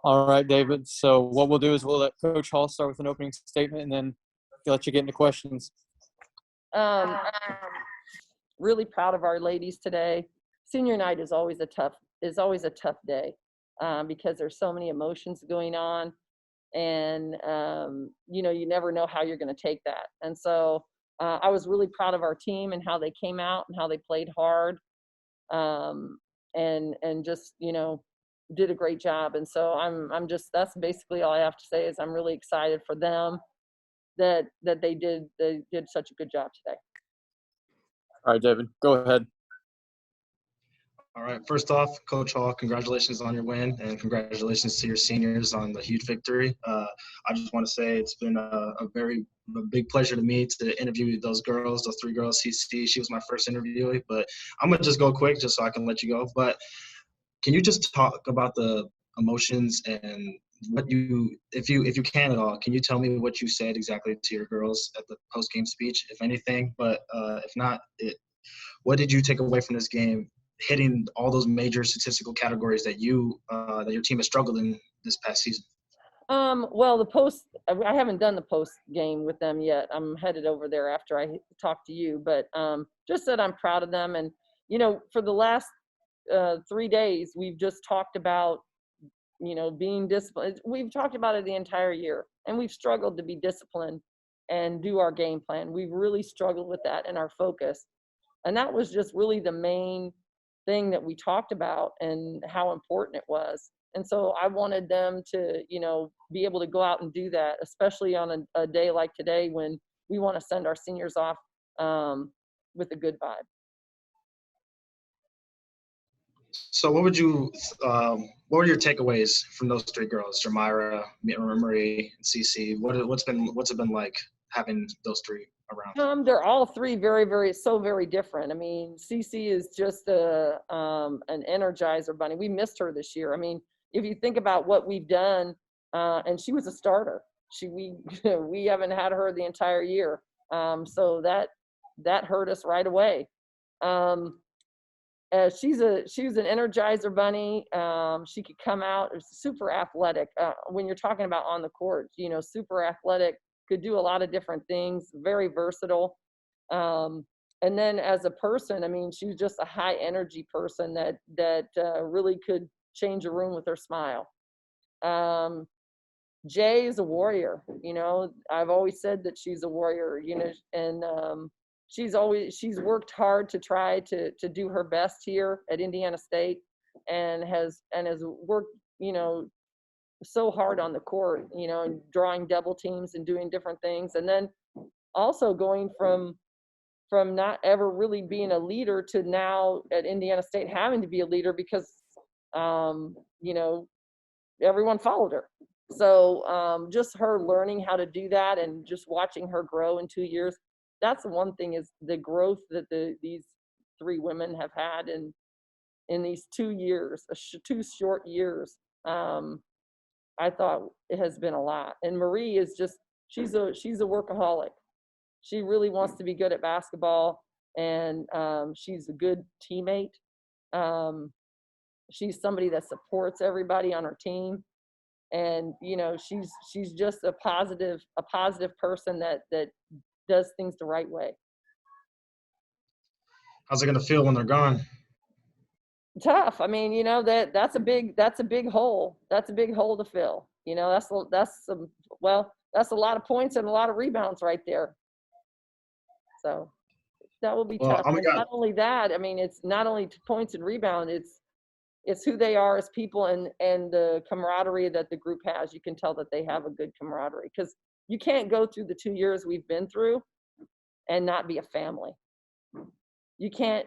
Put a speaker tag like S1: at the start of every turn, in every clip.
S1: All right, David. So what we'll do is we'll let Coach Hall start with an opening statement, and then let you get into questions.
S2: Really proud of our ladies today. Senior night is always a tough day because there's so many emotions going on, and you never know how you're going to take that. And so I was really proud of our team and how they came out and how they played hard, and just did a great job. And so that's basically all I have to say is I'm really excited for them that they did such a good job today.
S1: All right, David, go ahead.
S3: All right. First off, Coach Hall, congratulations on your win, and congratulations to your seniors on the huge victory. I just want to say it's been a big pleasure to me to interview those three girls. She was my first interview, but I'm gonna just go quick just so I can let you go. But can you just talk about the emotions and what if you can at all, can you tell me what you said exactly to your girls at the post-game speech, if anything? But if not, what did you take away from this game, hitting all those major statistical categories that that your team has struggled in this past season?
S2: Well, I haven't done the post game with them yet. I'm headed over there after I talk to you, but just that I'm proud of them. And for the last 3 days, we've just talked about being disciplined. We've talked about it the entire year, and we've struggled to be disciplined and do our game plan. We've really struggled with that and our focus. And that was just really the main thing that we talked about and how important it was. And so I wanted them to, be able to go out and do that, especially on a day like today when we want to send our seniors off with a good vibe.
S3: So what were your takeaways from those three girls, Jermira, Marie, and Cece? What's it been like having those three around?
S2: They're all three very, very, so very different. I mean, Cece is just an energizer bunny. We missed her this year. I mean, if you think about what we've done, and she was a starter. We haven't had her the entire year, so that hurt us right away. She was an energizer bunny. She could come out, super athletic. When you're talking about on the court, super athletic, could do a lot of different things, very versatile. And then as a person, I mean, she was just a high energy person that really could change a room with her smile. Jay is a warrior. I've always said that she's a warrior, and she's worked hard to try to do her best here at Indiana State, and has worked, so hard on the court, and drawing double teams and doing different things. And then also going from not ever really being a leader to now at Indiana State having to be a leader because, everyone followed her. So just her learning how to do that and just watching her grow in 2 years. That's the one thing, is the growth that these three women have had in these 2 years, 2 short years. I thought it has been a lot. And Marie is she's a workaholic. She really wants to be good at basketball, and she's a good teammate. She's somebody that supports everybody on her team. And, she's just a positive person that does things the right way.
S3: How's it going to feel when they're gone?
S2: Tough. I mean, that's a big hole. That's a big hole to fill. That's a lot of points and a lot of rebounds right there. So that will be tough. Not only that, I mean, it's not only points and rebound, it's who they are as people and the camaraderie that the group has. You can tell that they have a good camaraderie, because you can't go through the 2 years we've been through and not be a family. You can't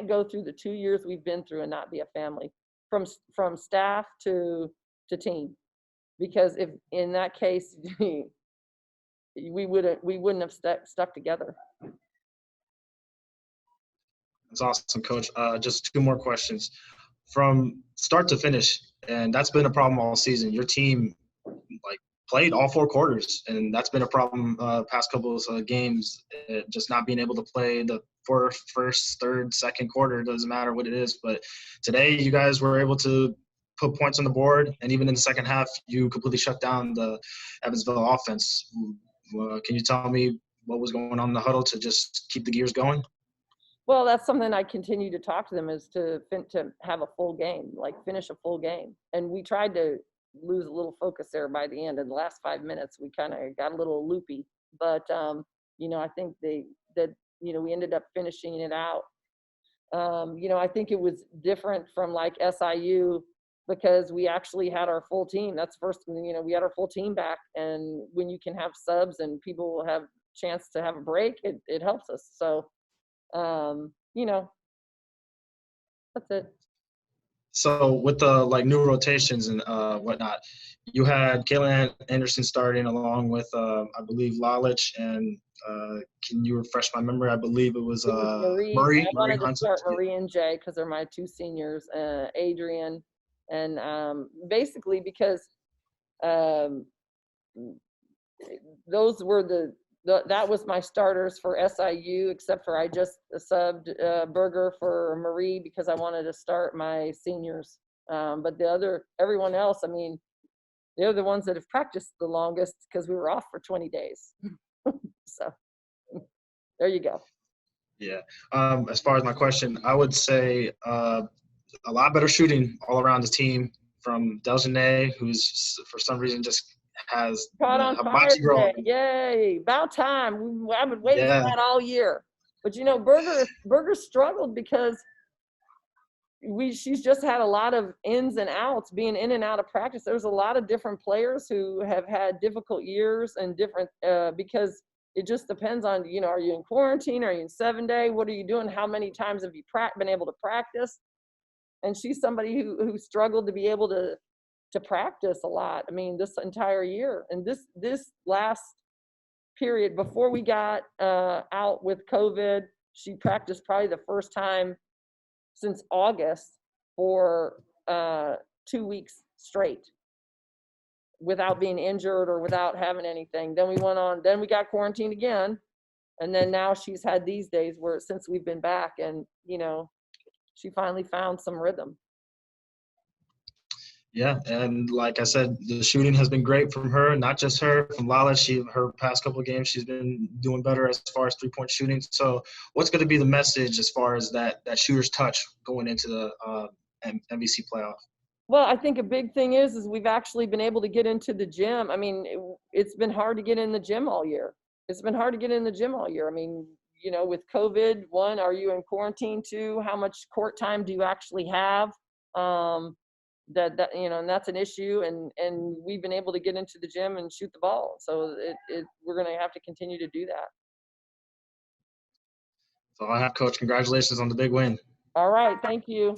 S2: go through the 2 years we've been through and not be a family, from staff to team, because if in that case we wouldn't have stuck together.
S3: That's awesome, Coach. Just 2 more questions. From start to finish, and that's been a problem all season. Your team played all 4 quarters, and that's been a problem past couple of games. Just not being able to play the first, third, second quarter, doesn't matter what it is. But today, you guys were able to put points on the board, and even in the second half, you completely shut down the Evansville offense. Can you tell me what was going on in the huddle to just keep the gears going?
S2: Well, that's something I continue to talk to them is to have a full game, like finish a full game. And we tried to lose a little focus there by the end. In the last 5 minutes, we kind of got a little loopy. But, I think we ended up finishing it out. I think it was different from like SIU because we actually had our full team. That's first, we had our full team back. And when you can have subs and people will have chance to have a break, it helps us. So, that's it.
S3: So with the new rotations and whatnot, you had Kayla Anderson starting along with I believe Lalich and can you refresh my memory? I believe it was Marie.
S2: I wanted to
S3: Hunt.
S2: start Marie and Jay because they're my two seniors, Adrian, and basically because those were that was my starters for SIU, except for I just subbed Berger for Marie because I wanted to start my seniors. But everyone else, I mean, they're the ones that have practiced the longest because we were off for 20 days. So there you go.
S3: Yeah. As far as my question, I would say a lot better shooting all around the team from Deljanae, who's for some reason just has
S2: Caught on
S3: a
S2: fire today. Yay. About time. I've been waiting for that all year. But, Berger struggled because she's just had a lot of ins and outs being in and out of practice. There's a lot of different players who have had difficult years and different because it just depends on, are you in quarantine? Are you in 7-day? What are you doing? How many times have you been able to practice? And she's somebody who struggled to be able to practice a lot. I mean, this entire year. And this last period before we got out with COVID, she practiced probably the first time since August for 2 weeks straight without being injured or without having anything. Then we got quarantined again. And then now she's had these days where since we've been back and, she finally found some rhythm.
S3: Yeah, and like I said, the shooting has been great from her, not just her, from Lala. Her past couple of games, she's been doing better as far as three-point shooting. So what's going to be the message as far as that shooter's touch going into the MVC playoff?
S2: Well, I think a big thing is we've actually been able to get into the gym. I mean, it's been hard to get in the gym all year. I mean, with COVID, 1, are you in quarantine? 2, how much court time do you actually have? And that's an issue. And we've been able to get into the gym and shoot the ball. So we're going to have to continue to do that.
S3: So I have, Coach. Congratulations on the big win.
S2: All right. Thank you.